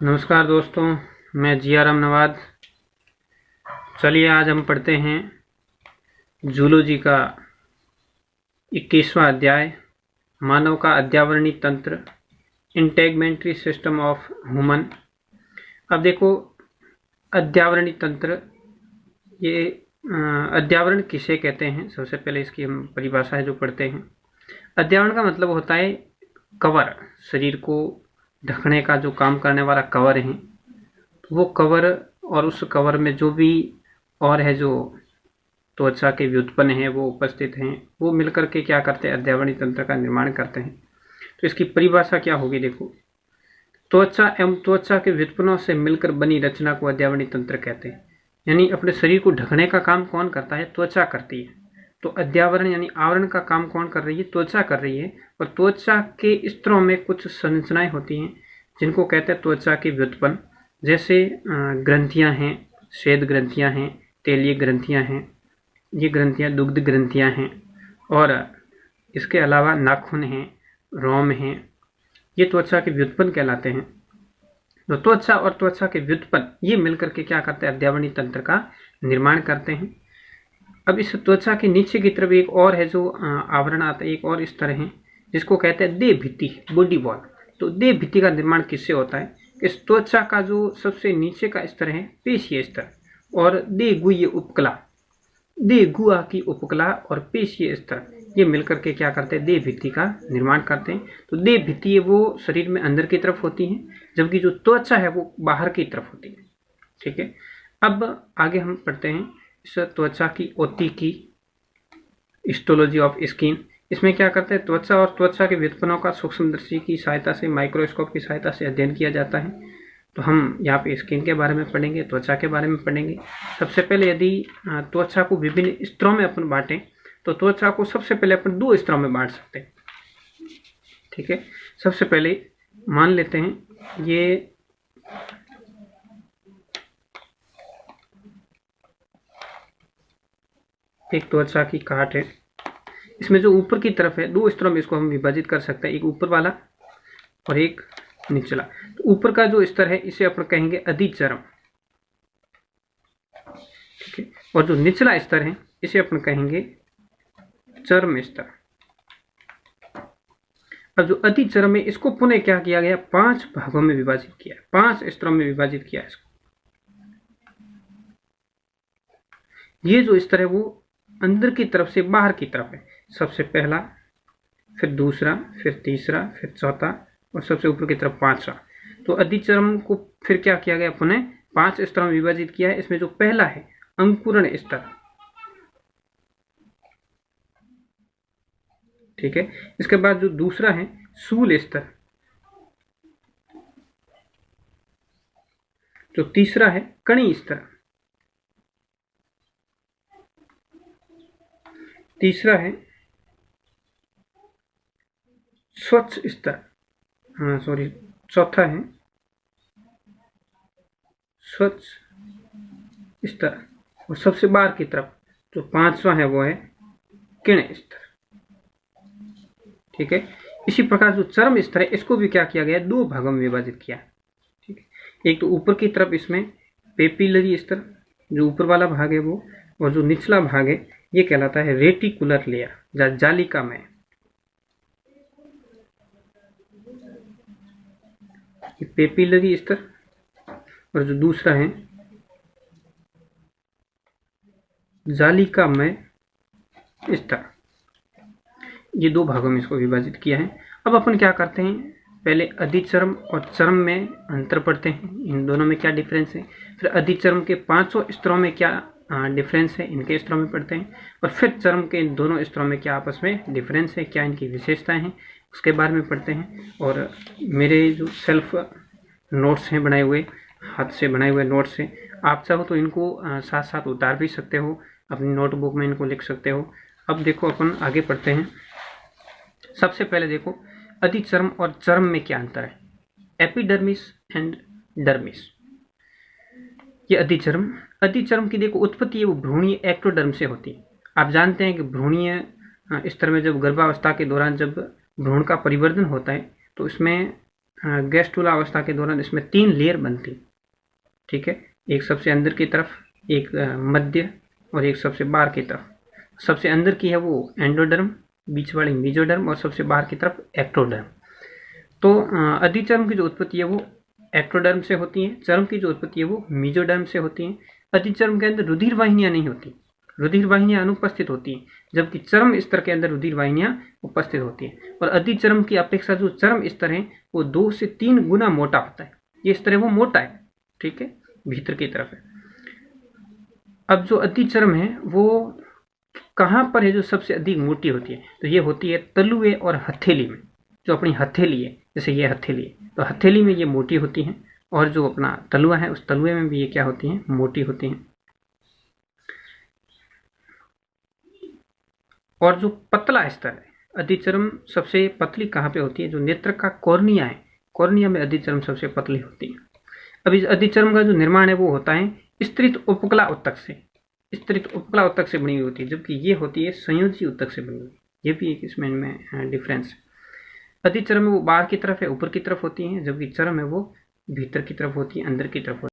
नमस्कार दोस्तों, मैं जियाराम नवाद। चलिए आज हम पढ़ते हैं जूलॉजी का 21वां अध्याय, मानव का अध्यावरणीय तंत्र, इंटेगमेंट्री सिस्टम ऑफ ह्यूमन। अब देखो, अध्यावरणीय तंत्र, ये अध्यावरण किसे कहते हैं। सबसे पहले इसकी हम परिभाषा जो पढ़ते हैं। अध्यावरण का मतलब होता है कवर, शरीर को ढकने का जो काम करने वाला कवर है, वो कवर और उस कवर में जो भी और है जो त्वचा के व्युत्पन्न है वो उपस्थित हैं, वो मिलकर के क्या करते हैं, अध्यावरणीय तंत्र का निर्माण करते हैं। तो इसकी परिभाषा क्या होगी, देखो, त्वचा एवं त्वचा के व्युत्पन्नों से मिलकर बनी रचना को अध्यावरणीय तंत्र कहते हैं। यानी अपने शरीर को ढकने का काम कौन करता है, त्वचा करती है। तो अध्यावरण यानी आवरण का काम कौन कर रही है, त्वचा कर रही है। और त्वचा के स्तरों में कुछ संरचनाएं होती हैं जिनको कहते हैं त्वचा के व्युत्पन्न। जैसे ग्रंथियां हैं, श्वेत ग्रंथियां हैं, तेलीय ग्रंथियां हैं, ये ग्रंथियां दुग्ध ग्रंथियां हैं। और इसके अलावा नाखून हैं, रोम हैं, ये त्वचा के व्युत्पन्न कहलाते हैं। तो त्वचा और त्वचा के व्युत्पन्न ये मिलकर के क्या करते हैं, अध्यावरणीय तंत्र का निर्माण करते हैं। अब इस त्वचा के नीचे की तरफ एक और है जो आवरण आता है, एक और स्तर है जिसको कहते हैं देह भित्ति, बॉडी वॉल। तो देह भित्ति का निर्माण किससे होता है, इस त्वचा का जो सबसे नीचे का स्तर है पेशीय स्तर, और देह गुह्य उपकला, देह गुहा की उपकला और पेशीय स्तर, ये मिलकर के क्या करते हैं, देह भित्ति का निर्माण करते हैं। तो देह भित्ति वो शरीर में अंदर की तरफ होती है, जबकि जो त्वचा है वो बाहर की तरफ होती है। ठीक है, अब आगे हम पढ़ते हैं इस त्वचा की ओती की, हिस्टोलॉजी ऑफ स्किन। इसमें क्या करते हैं, त्वचा और त्वचा के व्युत्पन्नों का सूक्ष्मदर्शी की सहायता से, माइक्रोस्कोप की सहायता से अध्ययन किया जाता है। तो हम यहाँ पे स्किन के बारे में पढ़ेंगे, त्वचा के बारे में पढ़ेंगे। सबसे पहले यदि त्वचा को विभिन्न स्तरों में अपन बांटें तो त्वचा को सबसे पहले अपन 2 स्तरों में बांट सकते हैं। ठीक है, सबसे पहले मान लेते हैं ये एक त्वचा की काट है। इसमें जो ऊपर की तरफ है, 2 स्तरों में इसको हम विभाजित कर सकते हैं, एक ऊपर वाला और एक निचला। तो ऊपर का जो स्तर है इसे अपन कहेंगे अधिचर्म। ठीक है, और जो निचला स्तर है इसे अपन कहेंगे चर्म स्तर। अब जो अधिचर्म है इसको पुनः क्या किया गया, 5 भागों में विभाजित किया, 5 स्तरों में विभाजित किया इसको। ये जो स्तर है वो अंदर की तरफ से बाहर की तरफ है। सबसे पहला, फिर दूसरा, फिर तीसरा, फिर चौथा और सबसे ऊपर की तरफ 5वां। तो अधिचर्म को फिर क्या किया गया, पुनः 5 स्तरों में विभाजित किया है। इसमें जो पहला है अंकुरण स्तर, ठीक है। इसके बाद जो दूसरा है शूल स्तर, जो तीसरा है कणी स्तर, तीसरा है स्वच्छ स्तर, चौथा है स्वच्छ स्तर, और सबसे बाहर की तरफ जो 5वां है वो है किरण स्तर। ठीक है, इसी प्रकार जो चर्म स्तर है इसको भी क्या किया गया, 2 भागों में विभाजित किया। ठीक है, एक तो ऊपर की तरफ इसमें पेपिलरी स्तर, जो ऊपर वाला भाग है वो, और जो निचला भाग है ये कहलाता है रेटिकुलर लेयर, जालिका में। पेपिलरी स्तर और जो दूसरा है जालिका में स्तर, ये 2 भागों में इसको विभाजित किया है। अब अपन क्या करते हैं, पहले अधिचर्म और चर्म में अंतर पढ़ते हैं, इन दोनों में क्या डिफरेंस है। फिर अधिचर्म के 5 स्तरों में क्या डिफरेंस है, इनके स्तरों में पढ़ते हैं। और फिर चर्म के इन दोनों स्तरों में क्या आपस में डिफरेंस है, क्या इनकी विशेषताएं हैं, उसके बारे में पढ़ते हैं। और मेरे जो सेल्फ नोट्स हैं बनाए हुए, हाथ से बनाए हुए नोट्स हैं, आप चाहो तो इनको साथ साथ उतार भी सकते हो, अपनी नोटबुक में इनको लिख सकते हो। अब देखो अपन आगे पढ़ते हैं। सबसे पहले देखो अधिचर्म और चर्म में क्या अंतर है, एपिडर्मिस एंड डर्मिस। ये अधिचर्म की देखो उत्पत्ति है वो भ्रूणीय एक्टोडर्म से होती है। आप जानते हैं कि भ्रूणीय स्तर में जब गर्भावस्था के दौरान जब भ्रूण का परिवर्धन होता है तो इसमें गैस्ट्रुला अवस्था के दौरान इसमें 3 लेयर बनती, ठीक है, एक सबसे अंदर की तरफ, एक मध्य और एक सबसे बाहर की तरफ। सबसे अंदर की है वो एंडोडर्म, बीच वाली मेसोडर्म और सबसे बाहर की तरफ एक्टोडर्म। तो अधिचर्म की जो उत्पत्ति है वो एक्टोडर्म से होती है, चर्म की जो उत्पत्ति है वो मेसोडर्म से होती है। अधिचर्म के अंदर रुधिर वाहिनियां नहीं होती, रुधिर वाहिनियां अनुपस्थित होती हैं, जबकि चर्म स्तर के अंदर रुधिर वाहिनियां उपस्थित होती हैं। और अधिचर्म की अपेक्षा जो चर्म स्तर है वो 2 से 3 गुना मोटा होता है। ये स्तर है वो मोटा है, ठीक है, भीतर की तरफ है। अब जो अधिचर्म है वो कहाँ पर है जो सबसे अधिक मोटी होती है, तो ये होती है तलुए और हथेली में। जो अपनी हथेली है, जैसे ये हथेली है, तो हथेली में ये मोटी होती हैं, और जो अपना तलुआ है उस तलुए में भी ये क्या होती हैं, मोटी होती हैं। और जो पतला स्तर है, अधिचर्म सबसे पतली कहाँ पे होती है, जो नेत्र का कॉर्निया है, कॉर्निया में अधिचर्म सबसे पतली होती है। अब इस अधिचर्म का जो निर्माण है वो होता है स्तरित उपकला उत्तक से, स्तरित उपकला उत्तक से बनी हुई होती है, जबकि ये होती है संयोजी उत्तक से बनी हुई। ये भी एक इसमें डिफरेंस है। अधिचर्म है वो बाहर की तरफ है, ऊपर की तरफ होती है, जबकि चर्म है वो भीतर की तरफ होती है, अंदर की तरफ होती है।